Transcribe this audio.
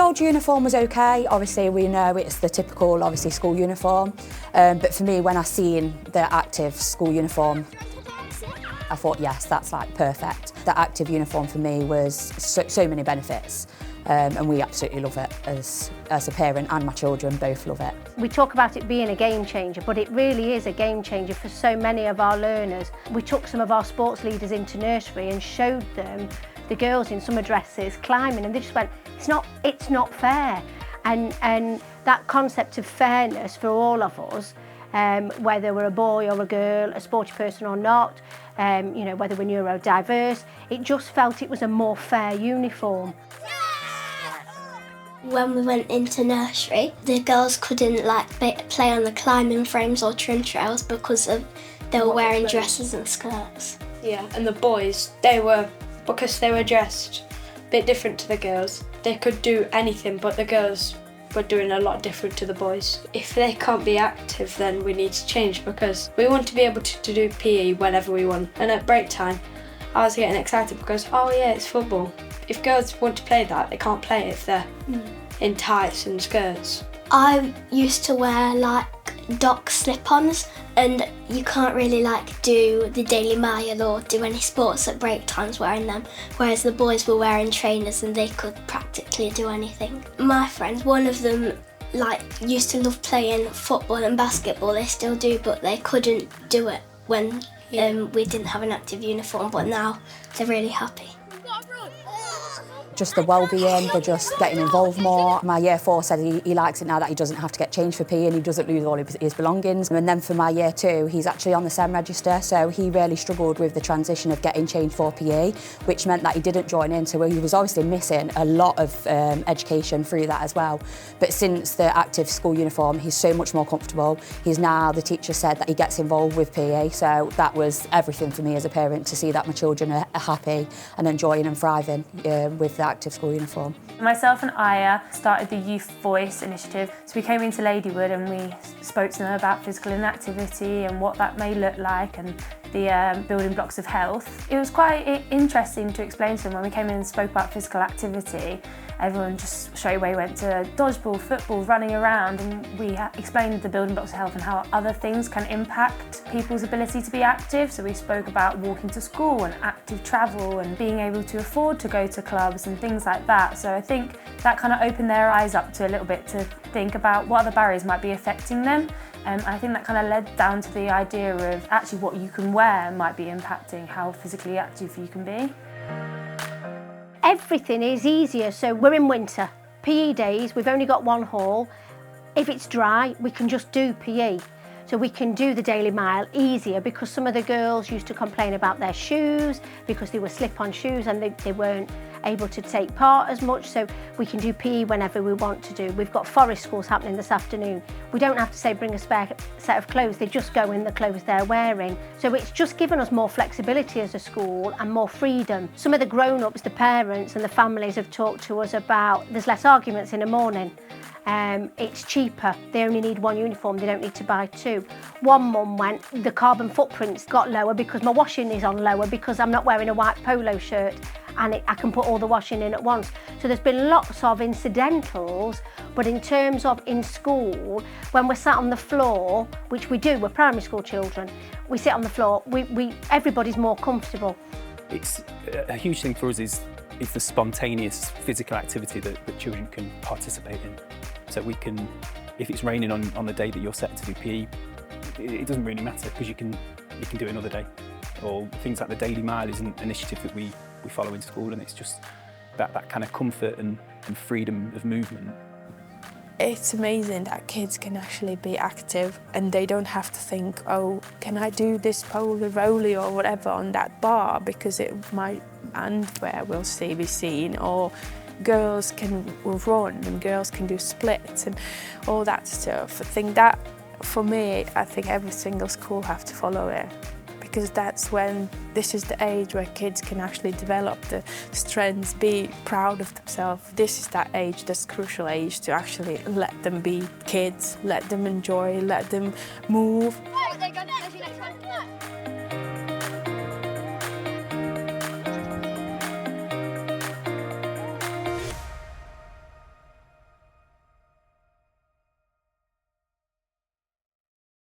old uniform was okay. Obviously, we know it's the typical, obviously, school uniform. But for me, when I seen the active school uniform, I thought, yes, that's like perfect. The active uniform for me was so many benefits. And we absolutely love it as a parent, and my children both love it. We talk about it being a game changer, but it really is a game changer for so many of our learners. We took some of our sports leaders into nursery and showed them the girls in summer dresses climbing, and they just went, it's not fair. And that concept of fairness for all of us, whether we're a boy or a girl, a sporty person or not, you know, whether we're neurodiverse, it just felt it was a more fair uniform. When we went into nursery, the girls couldn't play on the climbing frames or trim trails because they were wearing dresses and skirts. Yeah, and the boys, because they were dressed a bit different to the girls, they could do anything, but the girls were doing a lot different to the boys. If they can't be active, then we need to change, because we want to be able to do PE whenever we want. And at break time, I was getting excited because, oh yeah, it's football. If girls want to play that, they can't play it if they're in tights and skirts. I used to wear dock slip-ons, and you can't really do the Daily Mile or do any sports at break times wearing them, whereas the boys were wearing trainers and they could practically do anything. My friends, one of them used to love playing football and basketball, they still do, but they couldn't do it when we didn't have an active uniform, but now they're really happy. Just the well-being, they're just getting involved more. My year 4 said he likes it now that he doesn't have to get changed for PE and he doesn't lose all his belongings. And then for my year 2, he's actually on the SEM register, so he really struggled with the transition of getting changed for PE, which meant that he didn't join in, so he was obviously missing a lot of education through that as well. But since the active school uniform, he's so much more comfortable. He's now, the teacher said that he gets involved with PE, so that was everything for me as a parent, to see that my children are happy and enjoying and thriving with the active school uniform. Myself and Aya started the Youth Voice initiative. So we came into Ladywood and we spoke to them about physical inactivity and what that may look like, and the building blocks of health. It was quite interesting to explain to them when we came in and spoke about physical activity. Everyone just straight away went to dodgeball, football, running around, and we explained the building blocks of health and how other things can impact people's ability to be active. So we spoke about walking to school and active travel and being able to afford to go to clubs and things like that. So I think that kind of opened their eyes up to a little bit to think about what other barriers might be affecting them. I think that kind of led down to the idea of actually what you can wear might be impacting how physically active you can be. Everything is easier, so we're in winter. PE days, we've only got one hall. If it's dry, we can just do PE. So we can do the Daily Mile easier, because some of the girls used to complain about their shoes because they were slip-on shoes and they weren't able to take part as much, so we can do PE whenever we want to do. We've got forest schools happening this afternoon. We don't have to say bring a spare set of clothes, they just go in the clothes they're wearing. So it's just given us more flexibility as a school and more freedom. Some of the grown-ups, the parents and the families have talked to us about there's less arguments in the morning. It's cheaper, they only need one uniform, they don't need to buy 2. One mum went, the carbon footprints got lower because my washing is on lower because I'm not wearing a white polo shirt and I can put all the washing in at once. So there's been lots of incidentals, but in terms of in school, when we're sat on the floor, which we do, we're primary school children, we sit on the floor, everybody's more comfortable. It's a huge thing for us is the spontaneous physical activity that children can participate in. So we can, if it's raining on the day that you're set to do PE, it doesn't really matter because you can do it another day. Or things like the Daily Mile is an initiative that we follow in school, and it's just that kind of comfort and freedom of movement. It's amazing that kids can actually be active and they don't have to think, oh, can I do this roly or whatever on that bar because my underwear will be seen, or girls will run and girls can do splits and all that stuff. I think that, for me, I think every single school have to follow it, because this is the age where kids can actually develop the strengths, be proud of themselves. This is that age, this crucial age, to actually let them be kids, let them enjoy, let them move. Right, they're going to the next one.